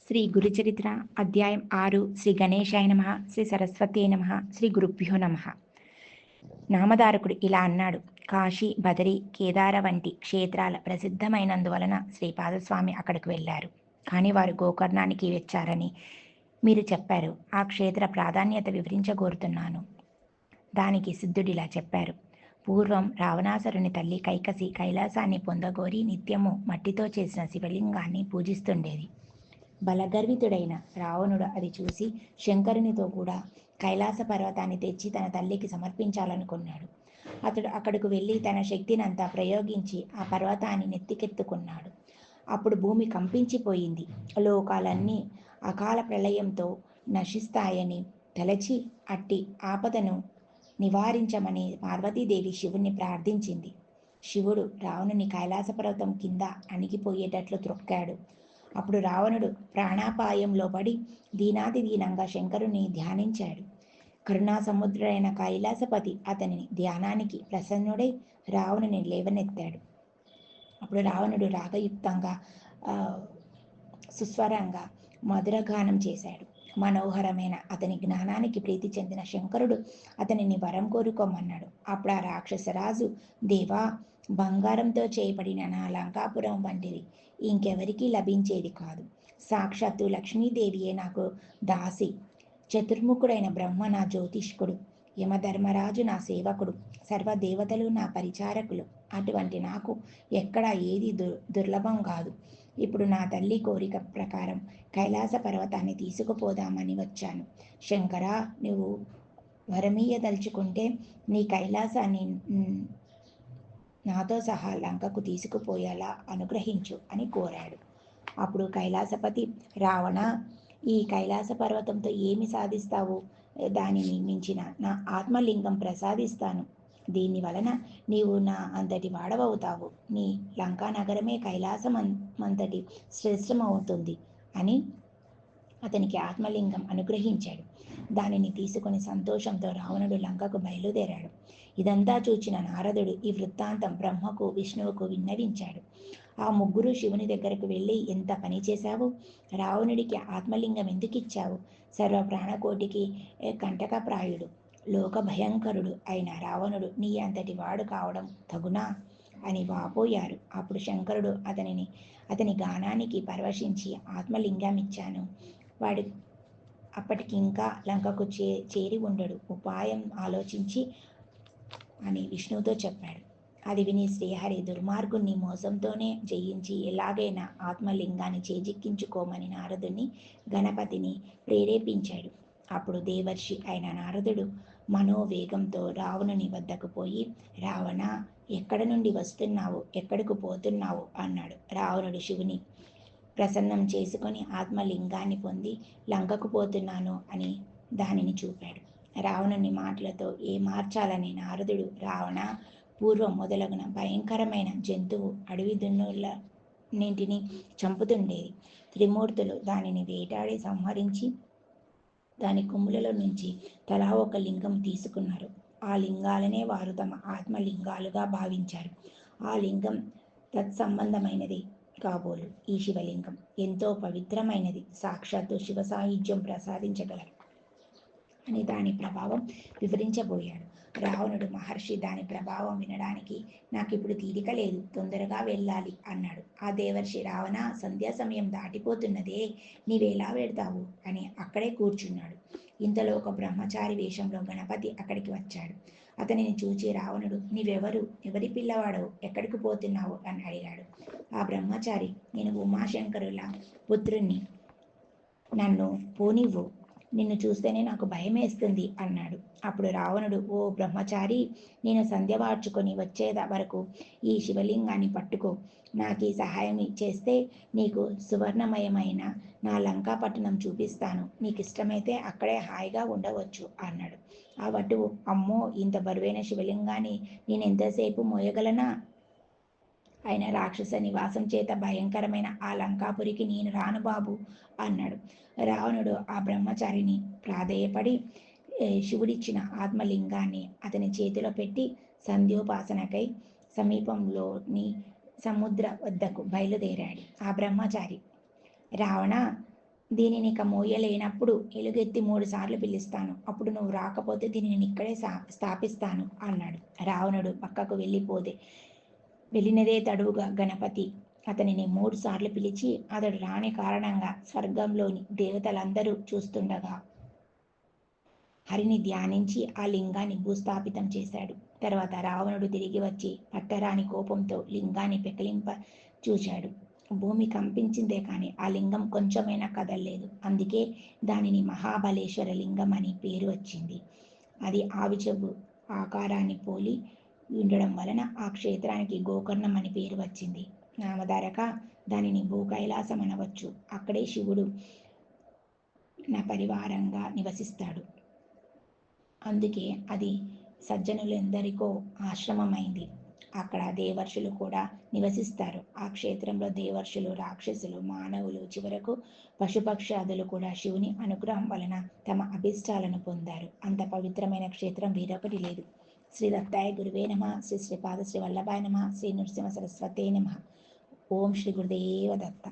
శ్రీ గురుచరిత్ర అధ్యాయం 6 శ్రీ గణేశాయ నమః శ్రీ సరస్వతీ నమః శ్రీ గురుభ్యో నమః. నామధారకుడు ఇలా అన్నాడు. కాశీ, బదరి, కేదార వంటి క్షేత్రాల ప్రసిద్ధమైనందువలన శ్రీపాదస్వామి అక్కడికి వెళ్ళారు. కానీ వారు గోకర్ణానికి వచ్చారని మీరు చెప్పారు. ఆ క్షేత్ర ప్రాధాన్యత వివరించగోరుతున్నాను. దానికి సిద్ధుడిలా చెప్పారు. పూర్వం రావణాసురుని తల్లి కైకసి కైలాసాన్ని పొందగోరి నిత్యము మట్టితో చేసిన శివలింగాన్ని పూజిస్తుండేది. బలగర్వితుడైన రావణుడు అది చూసి శంకరునితో కూడా కైలాస పర్వతాన్ని తెచ్చి తన తల్లికి సమర్పించాలనుకున్నాడు. అతడు అక్కడకు వెళ్ళి తన శక్తినంతా ప్రయోగించి ఆ పర్వతాన్ని నెత్తికెత్తుకున్నాడు. అప్పుడు భూమి కంపించిపోయింది. లోకాలన్నీ అకాల ప్రళయంతో నశిస్తాయని తలచి అట్టి ఆపదను నివారించమని పార్వతీదేవి శివుణ్ణి ప్రార్థించింది. శివుడు రావణుని కైలాస పర్వతం కింద అణిగిపోయేటట్లు త్రొక్కాడు. అప్పుడు రావణుడు ప్రాణాపాయంలో పడి దీనంగా శంకరుని ధ్యానించాడు. కరుణా సముద్రుడైన కైలాసపతి అతని ధ్యానానికి ప్రసన్నుడై రావణుని లేవనెత్తాడు. అప్పుడు రావణుడు రాగయుక్తంగా సుస్వరంగా మధురగానం చేశాడు. మనోహరమైన అతని జ్ఞానానికి ప్రీతి చెందిన శంకరుడు అతనిని వరం కోరుకోమన్నాడు. అప్పుడు ఆ రాక్షసరాజు, దేవా, బంగారంతో చేయబడిన నా లంకాపురం వంటిది ఇంకెవరికీ లభించేది కాదు. సాక్షాత్తు లక్ష్మీదేవియే నాకు దాసి, చతుర్ముఖుడైన బ్రహ్మ నా జ్యోతిష్కుడు, యమధర్మరాజు నా సేవకుడు, సర్వదేవతలు నా పరిచారకులు. అటువంటి నాకు ఎక్కడ ఏది దుర్లభం కాదు. ఇప్పుడు నా తల్లి కోరిక ప్రకారం కైలాస పర్వతాన్ని తీసుకుపోదామని వచ్చాను. శంకరా, నువ్వు వరమీయదలుచుకుంటే నీ కైలాసాన్ని నాతో సహా లంకకు తీసుకుపోయేలా అనుగ్రహించు అని కోరాడు. అప్పుడు కైలాసపతి, రావణ, ఈ కైలాస పర్వతంతో ఏమి సాధిస్తావు? దానిని మించిన నా ఆత్మలింగం ప్రసాదిస్తాను. దీని వలన నీవు నా అంతటి వాడవవుతావు. నీ లంకా నగరమే కైలాసమంతటి శ్రేష్టమవుతుంది అని అతనికి ఆత్మలింగం అనుగ్రహించాడు. దానిని తీసుకుని సంతోషంతో రావణుడు లంకకు బయలుదేరాడు. ఇదంతా చూచిన నారదుడు ఈ వృత్తాంతం బ్రహ్మకు, విష్ణువుకు విన్నవించాడు. ఆ ముగ్గురు శివుని దగ్గరకు వెళ్ళి, ఎంత పని చేశావు? రావణుడికి ఆత్మలింగం ఎందుకు ఇచ్చావు? సర్వ ప్రాణకోటికి కంటకప్రాయుడు, లోక భయంకరుడు అయిన రావణుడు నీ అంతటి వాడు కావడం తగునా అని వాపోయారు. అప్పుడు శంకరుడు అతని గానానికి పరవశించి ఆత్మలింగం ఇచ్చాను. వాడు అప్పటికి ఇంకా లంకకు చేరి ఉండడు, ఉపాయం ఆలోచించి అని విష్ణువుతో చెప్పాడు. అది విని శ్రీహరి దుర్మార్గుణ్ణి మోసంతోనే జయించి ఎలాగైనా ఆత్మలింగాన్ని చేజిక్కించుకోమని నారదుని, గణపతిని ప్రేరేపించాడు. అప్పుడు దేవర్షి అయిన నారదుడు మనోవేగంతో రావణుని వద్దకు పోయి, రావణ, ఎక్కడ నుండి వస్తున్నావు, ఎక్కడికి పోతున్నావు అన్నాడు. రావణుడు శివుని ప్రసన్నం చేసుకొని ఆత్మలింగాన్ని పొంది లంకకు పోతున్నాను అని దానిని చూపాడు. రావణుని మాటలతో మార్చాలని నారదుడు, రావణ, పూర్వం మొదలగున భయంకరమైన జంతువు అడవి దున్నులన్నింటినీ చంపుతుండేది. త్రిమూర్తులు దానిని వేటాడి సంహరించి దాని కొమ్ములలో నుంచి తలా ఒక లింగం తీసుకున్నారు. ఆ లింగాలనే వారు తమ ఆత్మలింగాలుగా భావించారు. ఆ లింగం తత్సంబంధమైనది కాబోలు. ఈ శివలింగం ఎంతో పవిత్రమైనది, సాక్షాత్తు శివ సాయుధ్యం ప్రసాదించగలరు అని దాని ప్రభావం వివరించబోయాడు. రావణుడు, మహర్షి, దాని ప్రభావం వినడానికి నాకిప్పుడు తీరిక లేదు, తొందరగా వెళ్ళాలి అన్నాడు. ఆ దేవర్షి, రావణ, సంధ్యా సమయం దాటిపోతున్నదే, నీవెలా వెళ్తావు అని అక్కడే కూర్చున్నాడు. ఇంతలో ఒక బ్రహ్మచారి వేషంలో గణపతి అక్కడికి వచ్చాడు. అతనిని చూచి రావణుడు, నీవెవరు, ఎవరి పిల్లవాడవు, ఎక్కడికి పోతున్నావు అని అడిగాడు. ఆ బ్రహ్మచారి, నేను ఉమాశంకరుల పుత్రుణ్ణి, నన్ను పోనివ్వు, నిన్ను చూస్తేనే నాకు భయమేస్తుంది అన్నాడు. అప్పుడు రావణుడు, ఓ బ్రహ్మచారి, నేను సంధ్య వార్చుకొని వచ్చే వరకు ఈ శివలింగాన్ని పట్టుకో. నాకు ఈ సహాయం చేస్తే నీకు సువర్ణమయమైన నా లంకాపట్టణం చూపిస్తాను. నీకు ఇష్టమైతే అక్కడే హాయిగా ఉండవచ్చు అన్నాడు. ఆ వటువు, అమ్మో, ఇంత బరువైన శివలింగాన్ని నేను ఎంతసేపు మోయగలనా? ఆయన రాక్షస నివాసం చేత భయంకరమైన ఆ లంకాపురికి నేను రాను బాబు అన్నాడు. రావణుడు ఆ బ్రహ్మచారిని ప్రాధేయపడి శివుడిచ్చిన ఆత్మలింగాన్ని అతని చేతిలో పెట్టి సంధ్యోపాసనకై సమీపంలోని సముద్ర వద్దకు బయలుదేరాడు. ఆ బ్రహ్మచారి, రావణ, దీనిని ఇక మోయలేనప్పుడు ఎలుగెత్తి 3 సార్లు పిలుస్తాను. అప్పుడు నువ్వు రాకపోతే దీనిని ఇక్కడే స్థాపిస్తాను అన్నాడు. రావణుడు పక్కకు వెళ్ళినదే తడువుగా గణపతి అతనిని 3 సార్లు పిలిచి అతడు రాని కారణంగా స్వర్గంలోని దేవతలందరూ చూస్తుండగా హరిని ధ్యానించి ఆ లింగాన్ని భూస్థాపితం చేశాడు. తర్వాత రావణుడు తిరిగి వచ్చి పట్టరాని కోపంతో లింగాన్ని పెకిలింప చూశాడు. భూమి కంపించిందే కానీ ఆ లింగం కొంచెమైనా కదల్లేదు. అందుకే దానిని మహాబలేశ్వర లింగం అని పేరు వచ్చింది. అది ఆవిచెవ్వు ఆకారాన్ని పోలి ఉండడం వలన ఆ క్షేత్రానికి గోకర్ణం అని పేరు వచ్చింది. నామధారక దానిని భూకైలాసం అనవచ్చు. అక్కడే శివుడు నా పరివారంగా నివసిస్తాడు. అందుకే అది సజ్జనులెందరికో ఆశ్రమమైంది. అక్కడ దేవర్షులు కూడా నివసిస్తారు. ఆ క్షేత్రంలో దేవర్షులు, రాక్షసులు, మానవులు, చివరకు పశుపక్షాదులు కూడా శివుని అనుగ్రహం వలన తమ అభిష్టాలను పొందారు. అంత పవిత్రమైన క్షేత్రం వేరొకటి లేదు. శ్రీ దత్తాయ గురువే నమః. శ్రీ శ్రీపాద శ్రీ వల్లభాయ నమః. శ్రీ నృసింహ సరస్వతే నమః. ఓం శ్రీ గురుదేవ దత్త.